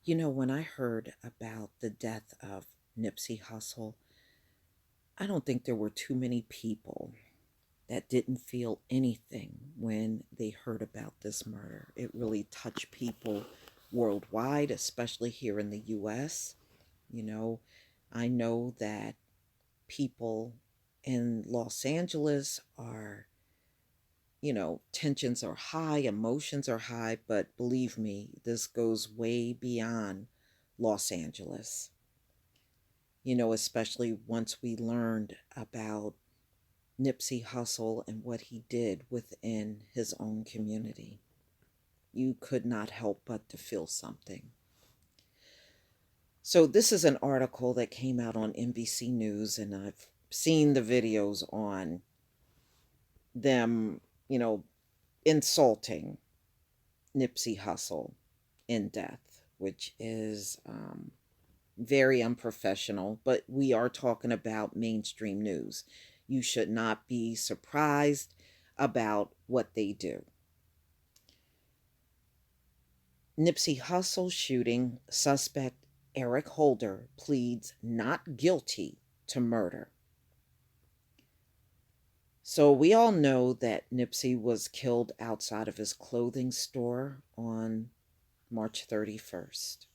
When I heard about the death of Nipsey Hussle, I don't think there were too many people that didn't feel anything when they heard about this murder. It really touched people worldwide, especially here in the US. You know, I know that people in Los Angeles are, tensions are high, emotions are high, but believe me, this goes way beyond Los Angeles. Especially once we learned about Nipsey Hussle and what he did within his own community. You could not help but to feel something. So, this is an article that came out on NBC News, and I've seen the videos on them, insulting Nipsey Hussle in death, which is very unprofessional, but we are talking about mainstream news. You should not be surprised about what they do. Nipsey Hussle shooting suspect Eric Holder pleads not guilty to murder. So we all know that Nipsey was killed outside of his clothing store on March 31st.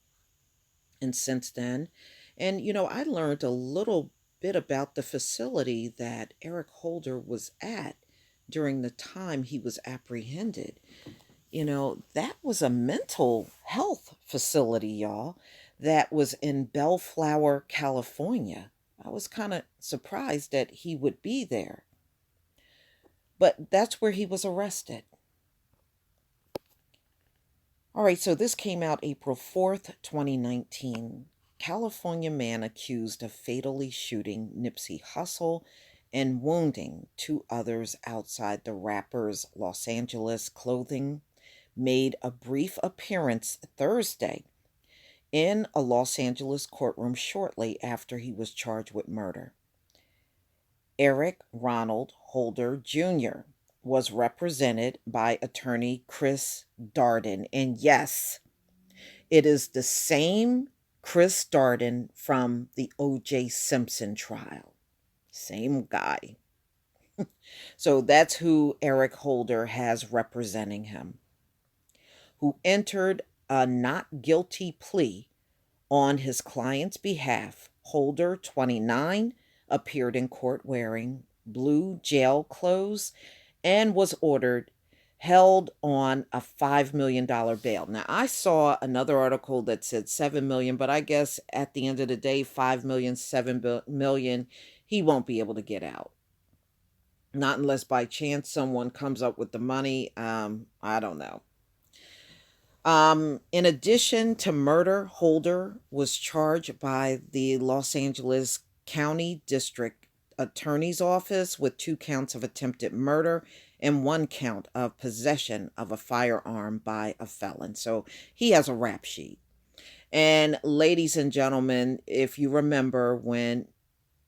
And since then, I learned a little bit about the facility that Eric Holder was at during the time he was apprehended. That was a mental health facility, y'all, that was in Bellflower, California. I was kind of surprised that he would be there, but that's where he was arrested. All right, so this came out April 4th, 2019. California man accused of fatally shooting Nipsey Hussle and wounding two others outside the rapper's Los Angeles clothing made a brief appearance Thursday in a Los Angeles courtroom shortly after he was charged with murder. Eric Ronald Holder Jr. was represented by attorney Chris Darden. And yes, it is the same Chris Darden from the O.J. Simpson trial. Same guy. So that's who Eric Holder has representing him, who entered a not guilty plea on his client's behalf. Holder, 29, appeared in court wearing blue jail clothes and was ordered held on a $5 million bail. Now, I saw another article that said 7 million, but I guess at the end of the day, 5 million, 7 million, he won't be able to get out. Not unless by chance someone comes up with the money. I don't know. In addition to murder, Holder was charged by the Los Angeles County District Attorney's Office with 2 counts of attempted murder and 1 count of possession of a firearm by a felon. So he has a rap sheet. And ladies and gentlemen, if you remember when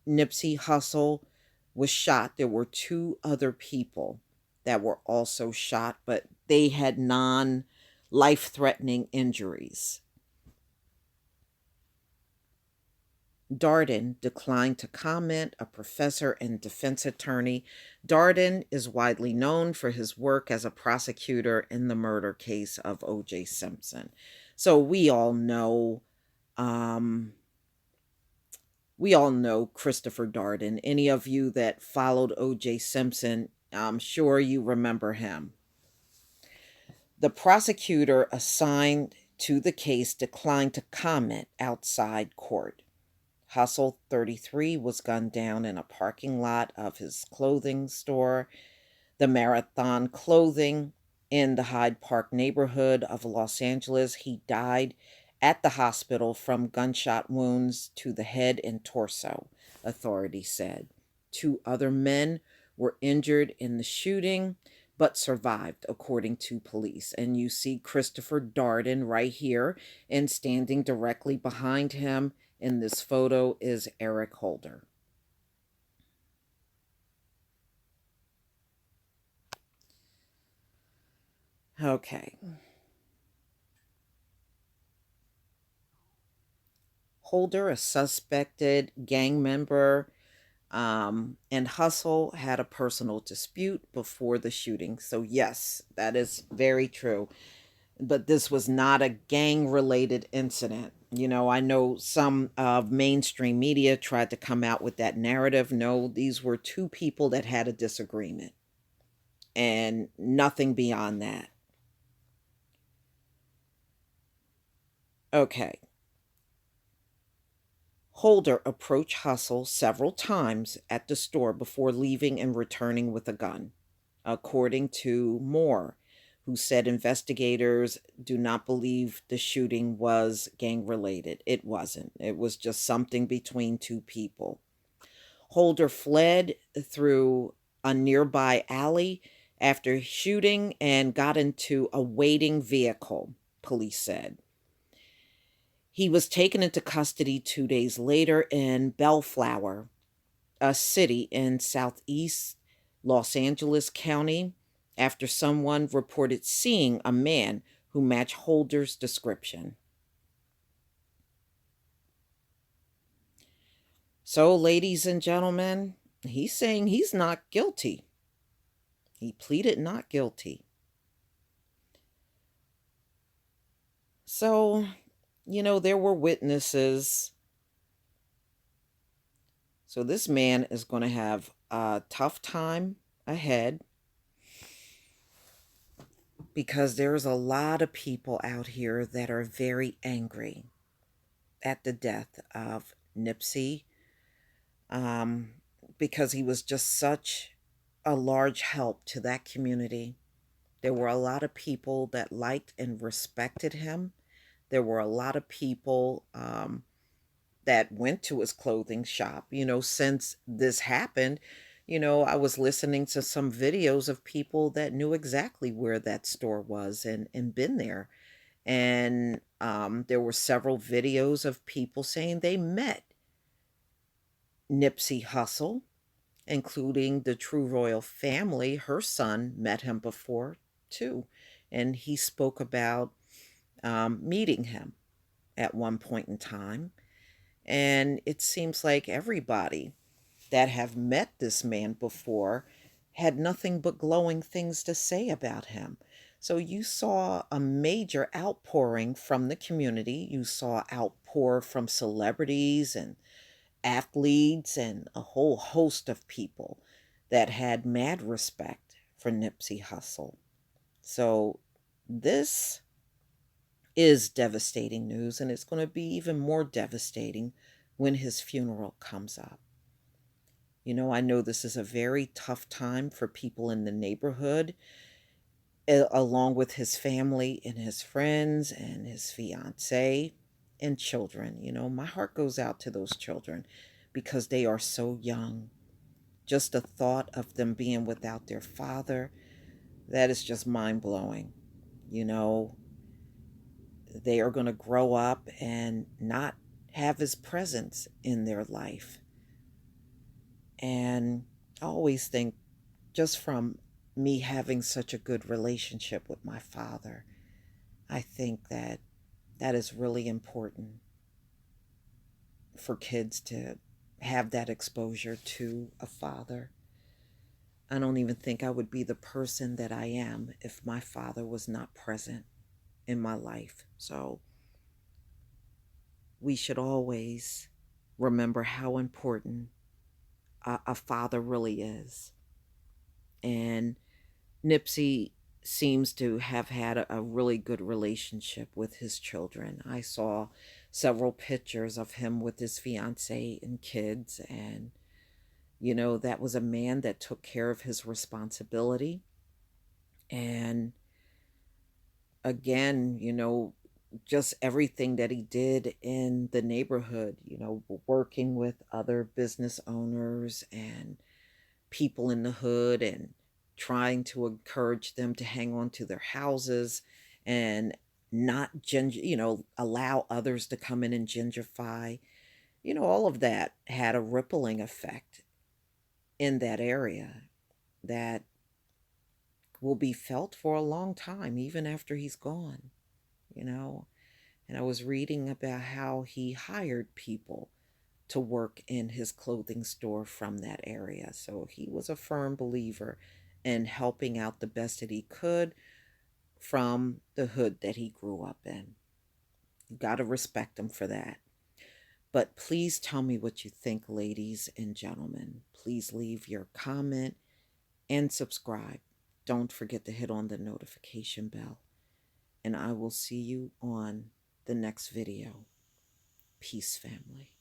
Nipsey Hussle was shot, there were two other people that were also shot, but they had non life threatening injuries. Darden declined to comment, a professor and defense attorney. Darden is widely known for his work as a prosecutor in the murder case of O.J. Simpson. So um, we all know Christopher Darden. Any of you that followed O.J. Simpson, I'm sure you remember him. The prosecutor assigned to the case declined to comment outside court. Hussle, 33, was gunned down in a parking lot of his clothing store, the Marathon Clothing, in the Hyde Park neighborhood of Los Angeles. He died at the hospital from gunshot wounds to the head and torso, authorities said. Two other men were injured in the shooting but survived, according to police. And you see Christopher Darden right here, and standing directly behind him in this photo is Eric Holder. Okay. Holder, a suspected gang member, and Hussle had a personal dispute before the shooting. So, yes, that is very true. But this was not a gang related incident. I know some mainstream media tried to come out with that narrative. No, these were two people that had a disagreement and nothing beyond that. Okay. Holder approached Hussle several times at the store before leaving and returning with a gun, according to Moore, who said investigators do not believe the shooting was gang related. It wasn't, it was just something between two people. Holder fled through a nearby alley after shooting and got into a waiting vehicle, police said. He was taken into custody 2 days later in Bellflower, a city in southeast Los Angeles County, after someone reported seeing a man who matched Holder's description. So, ladies and gentlemen, he's saying he's not guilty. He pleaded not guilty. So, there were witnesses. So, this man is going to have a tough time ahead because there's a lot of people out here that are very angry at the death of Nipsey, um, because he was just such a large help to that community. There were a lot of people that liked and respected him. There were a lot of people that went to his clothing shop. Since this happened, I was listening to some videos of people that knew exactly where that store was and been there. And there were several videos of people saying they met Nipsey Hussle, including the True Royal family. Her son met him before, too. And he spoke about meeting him at one point in time. And it seems like everybody that have met this man before had nothing but glowing things to say about him. So you saw a major outpouring from the community. You saw outpour from celebrities and athletes and a whole host of people that had mad respect for Nipsey Hussle. So this is devastating news, and it's going to be even more devastating when his funeral comes up. I know this is a very tough time for people in the neighborhood, along with his family and his friends and his fiance and children. My heart goes out to those children because they are so young. Just the thought of them being without their father, that is just mind blowing. You know, they are going to grow up and not have his presence in their life. And I always think, just from me having such a good relationship with my father, I think that that is really important for kids to have that exposure to a father. I don't even think I would be the person that I am if my father was not present in my life. So we should always remember how important a father really is. And Nipsey seems to have had a really good relationship with his children. I saw several pictures of him with his fiance and kids, and that was a man that took care of his responsibility. And again, just everything that he did in the neighborhood, working with other business owners and people in the hood and trying to encourage them to hang on to their houses and not allow others to come in and gentrify. All of that had a rippling effect in that area that will be felt for a long time, even after he's gone. you know And I was reading about how he hired people to work in his clothing store from that area. So he was a firm believer in helping out the best that he could from the hood that he grew up in. You got to respect him for that. But please tell me what you think, ladies and gentlemen. Please leave your comment and subscribe. Don't forget to hit on the notification bell. And I will see you on the next video. Peace, family.